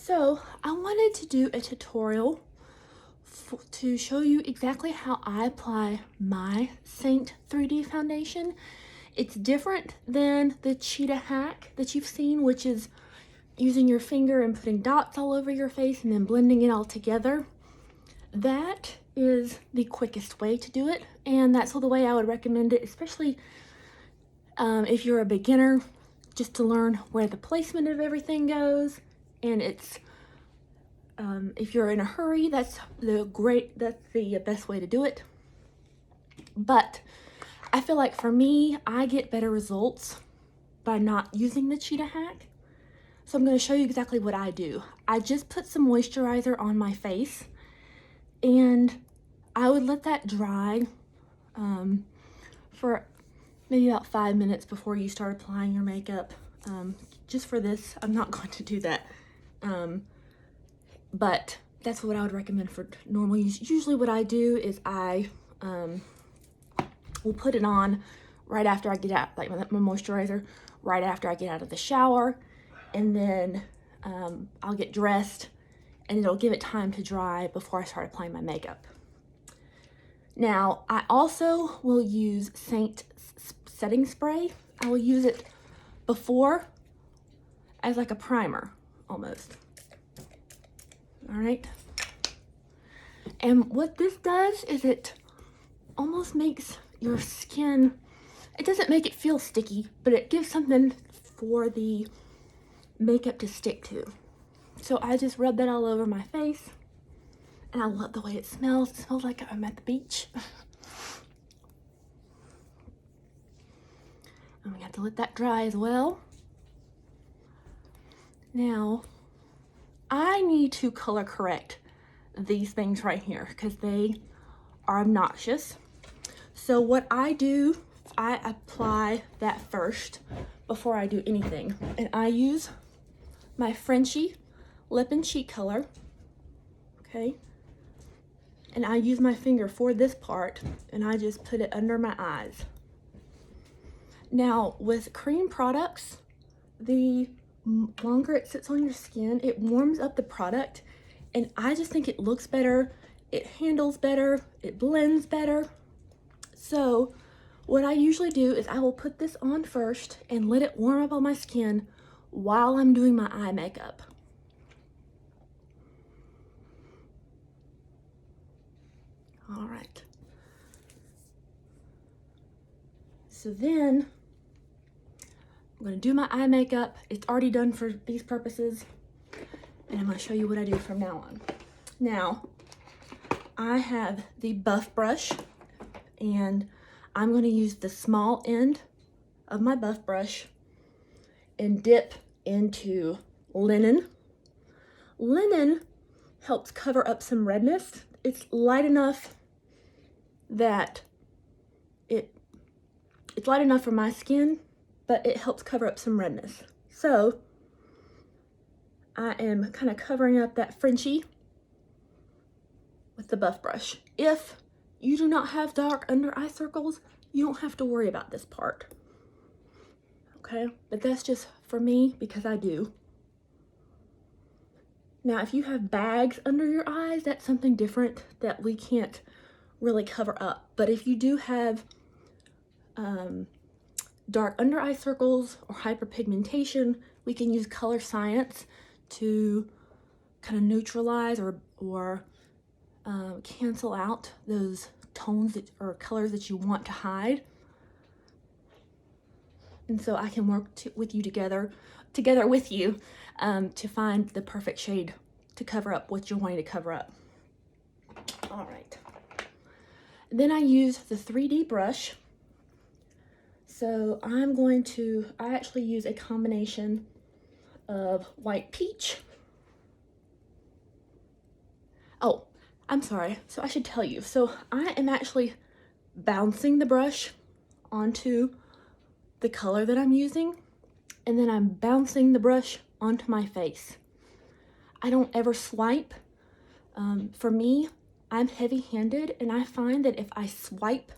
So I wanted to do a tutorial to show you exactly how I apply my Saint 3D foundation. It's different than the Cheetah hack that you've seen, which is using your finger and putting dots all over your face and then blending it all together. That is the quickest way to do it, and that's the way I would recommend it, especially if you're a beginner, just to learn where the placement of everything goes. And it's if you're in a hurry, that's the best way to do it. But I feel like for me, I get better results by not using the Cheetah hack. So I'm going to show you exactly what I do. I just put some moisturizer on my face, and I would let that dry for maybe about 5 minutes before you start applying your makeup. Just for this, I'm not going to do that. But that's what I would recommend for normal use. Usually what I do is I will put it on right after I get out, like my moisturizer, right after I get out of the shower, and then I'll get dressed, and it'll give it time to dry before I start applying my makeup. Now, I also will use Saint setting spray. I will use it before as like a primer, almost. All right. And what this does is it almost makes your skin, it doesn't make it feel sticky, but it gives something for the makeup to stick to. So I just rub that all over my face, and I love the way it smells. It smells like I'm at the beach. And we have to let that dry as well. Now, I need to color correct these things right here because they are obnoxious. So what I do, I apply that first before I do anything. And I use my Frenchie lip and cheek color, okay? And I use my finger for this part, and I just put it under my eyes. Now, with cream products, the longer it sits on your skin, it warms up the product, and I just think it looks better, it handles better, it blends better. So what I usually do is I will put this on first and let it warm up on my skin while I'm doing my eye makeup. All right. So then I'm going to do my eye makeup. It's already done for these purposes, and I'm going to show you what I do from now on. Now, I have the buff brush, and I'm going to use the small end of my buff brush and dip into linen. Linen helps cover up some redness. It's light enough that it's light enough for my skin, but it helps cover up some redness. So I am kind of covering up that Frenchie with the buff brush. If you do not have dark under eye circles, you don't have to worry about this part. Okay, but that's just for me because I do. Now, if you have bags under your eyes, that's something different that we can't really cover up. But if you do have dark under eye circles or hyperpigmentation, we can use color science to kind of neutralize or cancel out those tones or colors that you want to hide. And so I can work with you together with you to find the perfect shade to cover up what you're wanting to cover up. All right. Then I use the 3D brush. So I actually use a combination of white peach. Oh, I'm sorry. So I should tell you. So I am actually bouncing the brush onto the color that I'm using, and then I'm bouncing the brush onto my face. I don't ever swipe. For me, I'm heavy-handed, and I find that if I swipe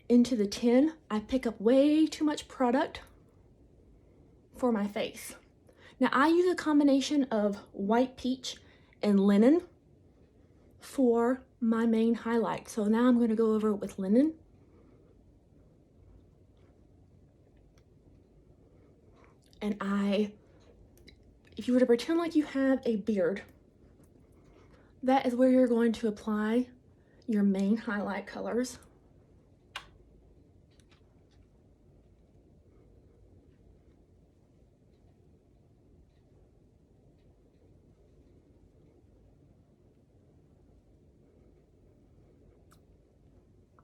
into the tin, I pick up way too much product for my face. Now I use a combination of white peach and linen for my main highlight. So now I'm going to go over it with linen. And if you were to pretend like you have a beard, that is where you're going to apply your main highlight colors.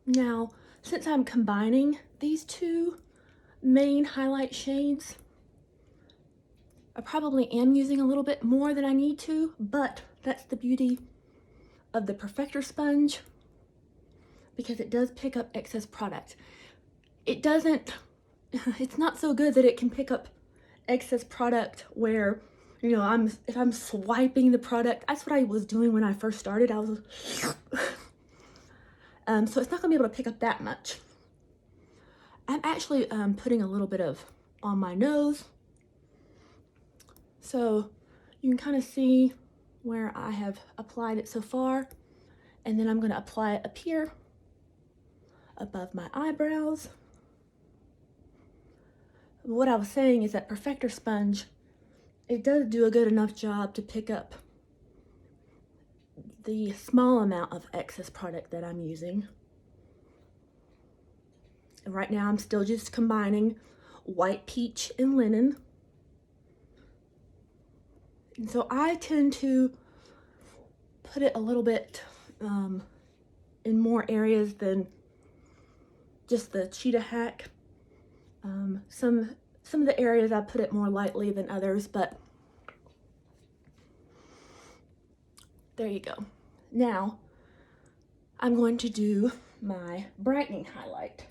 Now, since I'm combining these two main highlight shades, I probably am using a little bit more than I need to, but that's the beauty of the Perfector sponge, because it does pick up excess product. It's not so good that it can pick up excess product where, you know, if I'm swiping the product. That's what I was doing when I first started. I was so it's not gonna be able to pick up that much. I'm actually putting a little bit of on my nose, so you can kind of see where I have applied it so far, and then I'm going to apply it up here above my eyebrows. What I was saying is that Perfector sponge, it does do a good enough job to pick up the small amount of excess product that I'm using. And right now I'm still just combining white peach and linen. And so I tend to put it a little bit in more areas than just the Cheetah Hack. Some of the areas I put it more lightly than others, but there you go. Now I'm going to do my brightening highlight.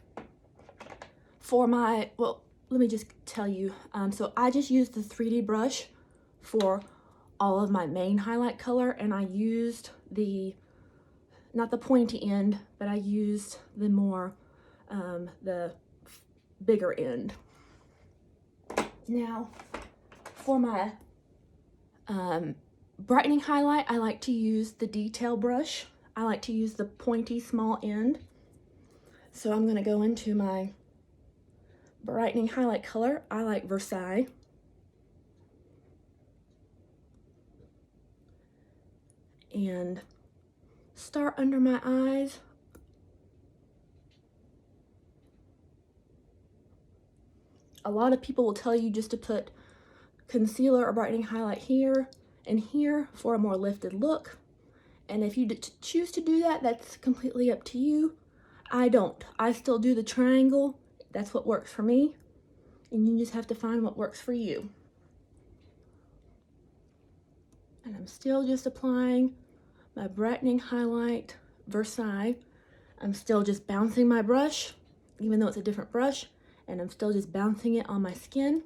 For my, well, let me just tell you, so I just used the 3D brush for all of my main highlight color, and I used not the pointy end, but I used the more, the bigger end. Now, for my brightening highlight, I like to use the detail brush. I like to use the pointy small end. So I'm gonna go into my brightening highlight color. I like Versailles. And start under my eyes. A lot of people will tell you just to put concealer or brightening highlight here and here for a more lifted look. And if you choose to do that, that's completely up to you. I don't. I still do the triangle. That's what works for me. And you just have to find what works for you. And I'm still just applying my brightening highlight Versailles. I'm still just bouncing my brush, even though it's a different brush, and I'm still just bouncing it on my skin.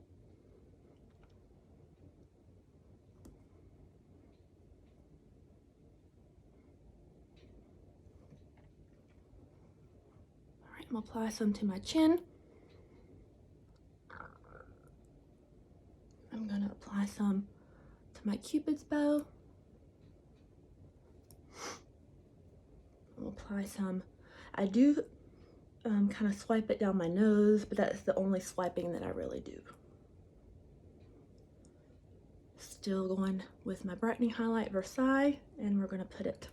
All right, I'm gonna apply some to my chin. I'm gonna apply some to my Cupid's bow. I'll apply some. I do kind of swipe it down my nose, but that's the only swiping that I really do. Still going with my brightening highlight Versailles, and we're going to put it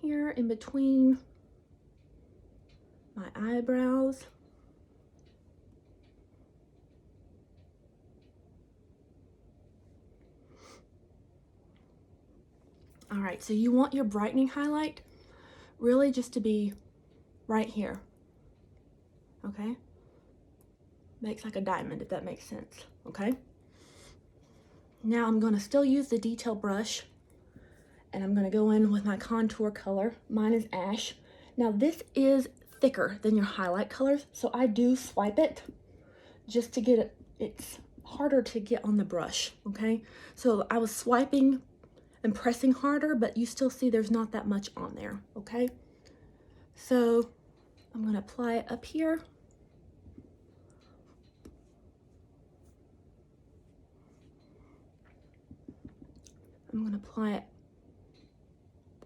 here in between my eyebrows. All right, so you want your brightening highlight really just to be right here, okay? Makes like a diamond, if that makes sense, okay? Now I'm gonna still use the detail brush, and I'm gonna go in with my contour color. Mine is Ash. Now this is thicker than your highlight colors, so I do swipe it just to get it. It's harder to get on the brush, okay? So I was swiping and pressing harder, but you still see there's not that much on there, okay? So I'm gonna apply it up here. I'm going to apply it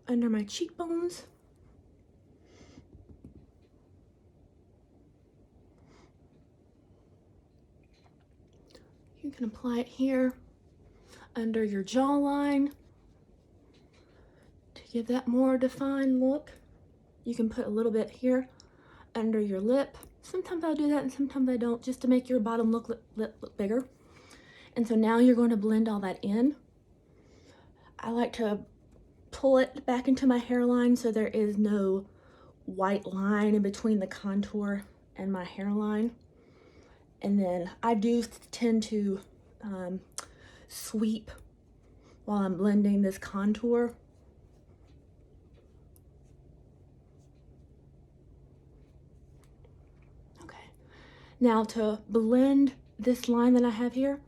under my cheekbones. You can apply it here under your jawline to give that more defined look. You can put a little bit here under your lip. Sometimes I'll do that and sometimes I don't, just to make your bottom lip look bigger. And so now you're going to blend all that in. I like to pull it back into my hairline so there is no white line in between the contour and my hairline. And then I do tend to sweep while I'm blending this contour. Okay, now to blend this line that I have here,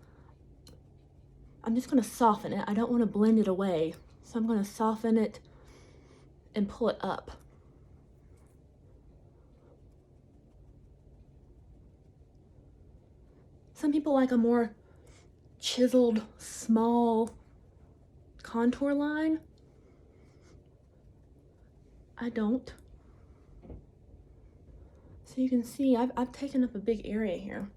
I'm just going to soften it. I don't want to blend it away, so I'm going to soften it and pull it up. Some people like a more chiseled, small contour line. I don't. So you can see I've taken up a big area here.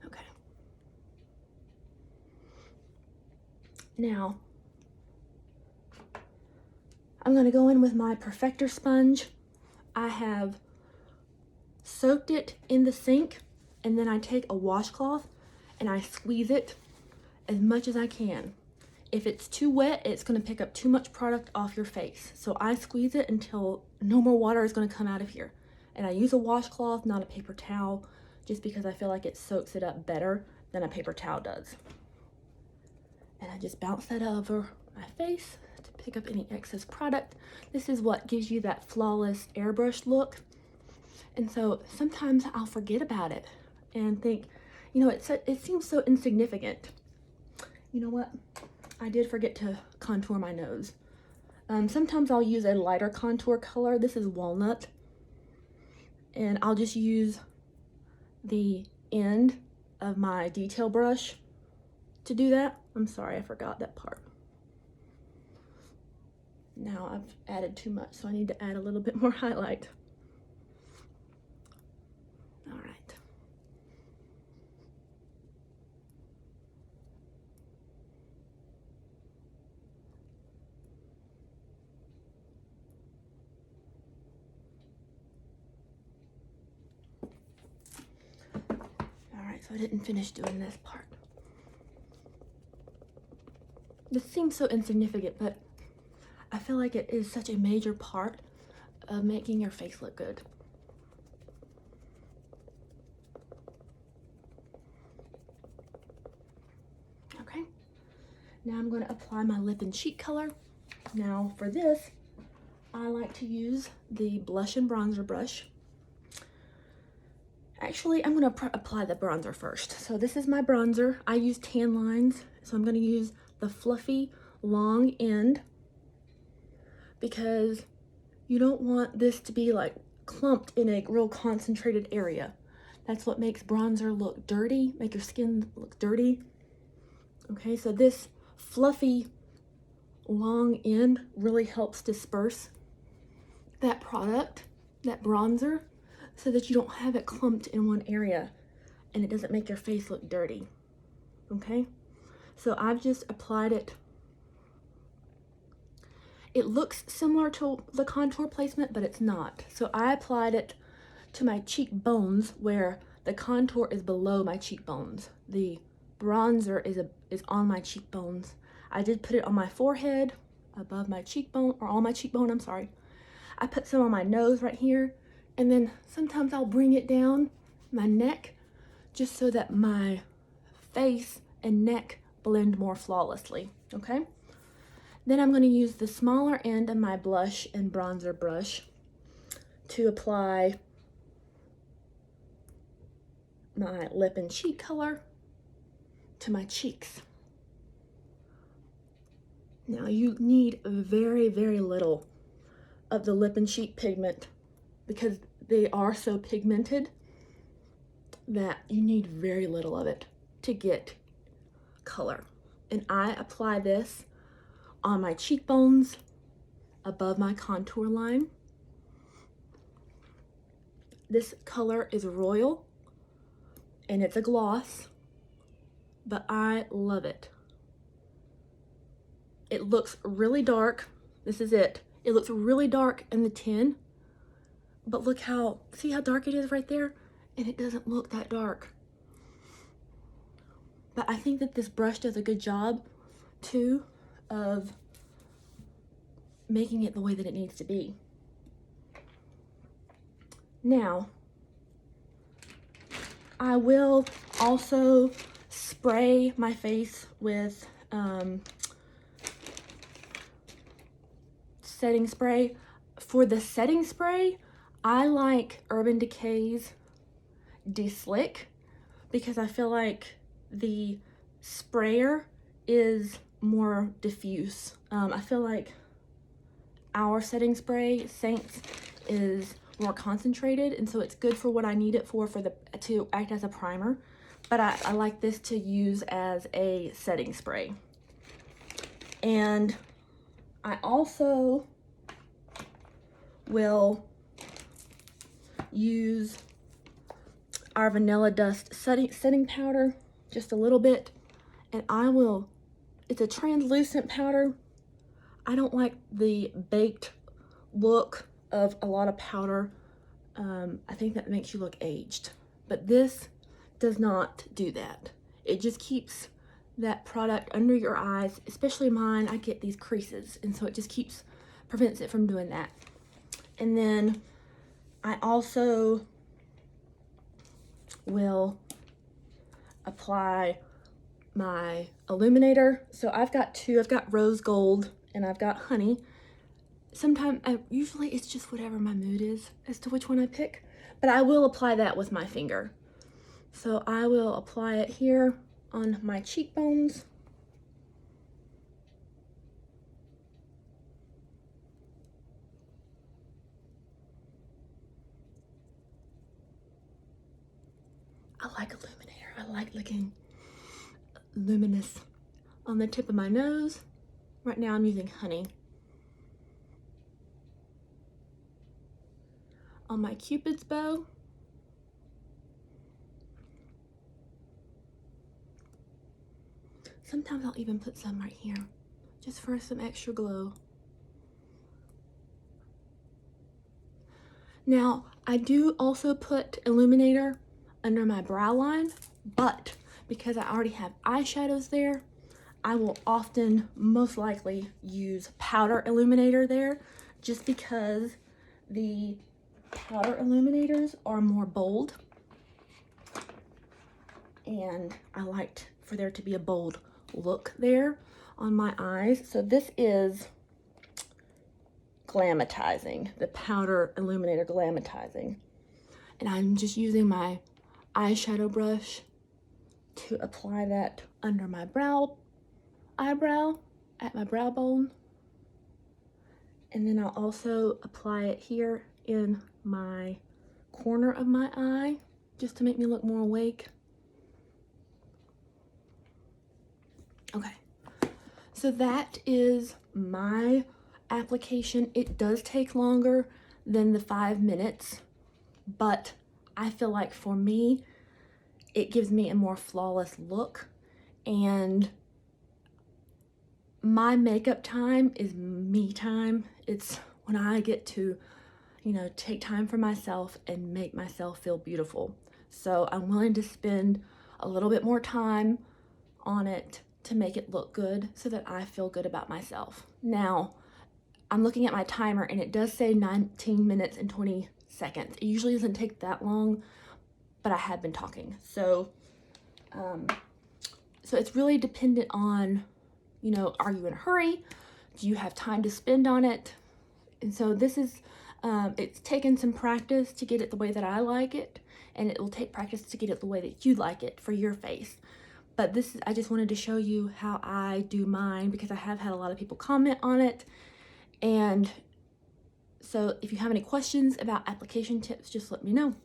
Okay. Now, I'm going to go in with my perfector sponge. I have soaked it in the sink, and then I take a washcloth and I squeeze it as much as I can. If it's too wet, it's going to pick up too much product off your face. So I squeeze it until no more water is going to come out of here. And I use a washcloth, not a paper towel, just because I feel like it soaks it up better than a paper towel does. And I just bounce that over my face to pick up any excess product. This is what gives you that flawless airbrush look. And so sometimes I'll forget about it and think, you know, it seems so insignificant. You know what? I did forget to contour my nose. Sometimes I'll use a lighter contour color. This is walnut. And I'll just use the end of my detail brush to do that. I'm sorry, I forgot that part. Now I've added too much, so I need to add a little bit more highlight. All right. All right, so I didn't finish doing this part. This seems so insignificant, but I feel like it is such a major part of making your face look good. Okay, now I'm going to apply my lip and cheek color. Now for this, I like to use the blush and bronzer brush. Actually, I'm going to apply the bronzer first. So this is my bronzer. I use tan lines, so I'm going to use the fluffy long end because you don't want this to be like clumped in a real concentrated area. That's what makes bronzer look dirty, make your skin look dirty. Okay, so this fluffy long end really helps disperse that product, that bronzer, so that you don't have it clumped in one area and it doesn't make your face look dirty. Okay, so I've just applied it. It looks similar to the contour placement, but it's not. So I applied it to my cheekbones where the contour is below my cheekbones. The bronzer is on my cheekbones. I did put it on my forehead, above my cheekbone, or on my cheekbone, I'm sorry. I put some on my nose right here, and then sometimes I'll bring it down my neck just so that my face and neck blend more flawlessly, okay? Then I'm going to use the smaller end of my blush and bronzer brush to apply my lip and cheek color to my cheeks. Now you need very, very little of the lip and cheek pigment because they are so pigmented that you need very little of it. to get color. And I apply this on my cheekbones, above my contour line. This color is Royal, and it's a gloss, but I love it. It looks really dark. This is it. It looks really dark in the tin, but look how, see how dark it is right there? And it doesn't look that dark. But I think that this brush does a good job too of making it the way that it needs to be. Now, I will also spray my face with setting spray. For the setting spray, I like Urban Decay's De-Slick because I feel like the sprayer is more diffuse. I feel like our setting spray, Saints, is more concentrated, and so it's good for what I need it for the to act as a primer. But I like this to use as a setting spray. And I also will use our Vanilla Dust setting powder, just a little bit, and it's a translucent powder. I don't like the baked look of a lot of powder. I think that makes you look aged, but this does not do that. It just keeps that product under your eyes, especially mine. I get these creases, and so it just prevents it from doing that. And then I also will apply my Illuminator. So I've got two. I've got Rose Gold and I've got Honey. Sometimes, usually it's just whatever my mood is as to which one I pick, but I will apply that with my finger. So I will apply it here on my cheekbones. I like Illuminator. I like looking luminous on the tip of my nose. Right now I'm using Honey. On my Cupid's bow. Sometimes I'll even put some right here, just for some extra glow. Now, I do also put Illuminator under my brow line, but because I already have eyeshadows there, I will often, most likely, use powder Illuminator there, just because the powder illuminators are more bold, and I liked for there to be a bold look there on my eyes. So this is Glamatizing, the powder illuminator Glamatizing, and I'm just using my eyeshadow brush to apply that under my eyebrow at my brow bone, and then I'll also apply it here in my corner of my eye just to make me look more awake. Okay, so that is my application. It does take longer than the 5 minutes, but I feel like for me, it gives me a more flawless look, and my makeup time is me time. It's when I get to, you know, take time for myself and make myself feel beautiful. So I'm willing to spend a little bit more time on it to make it look good so that I feel good about myself. Now, I'm looking at my timer and it does say 19 minutes and 20 seconds. It usually doesn't take that long, but I have been talking. So it's really dependent on, you know, are you in a hurry? Do you have time to spend on it? And so this is, it's taken some practice to get it the way that I like it, and it will take practice to get it the way that you like it for your face. But this is, I just wanted to show you how I do mine because I have had a lot of people comment on it. And so if you have any questions about application tips, just let me know.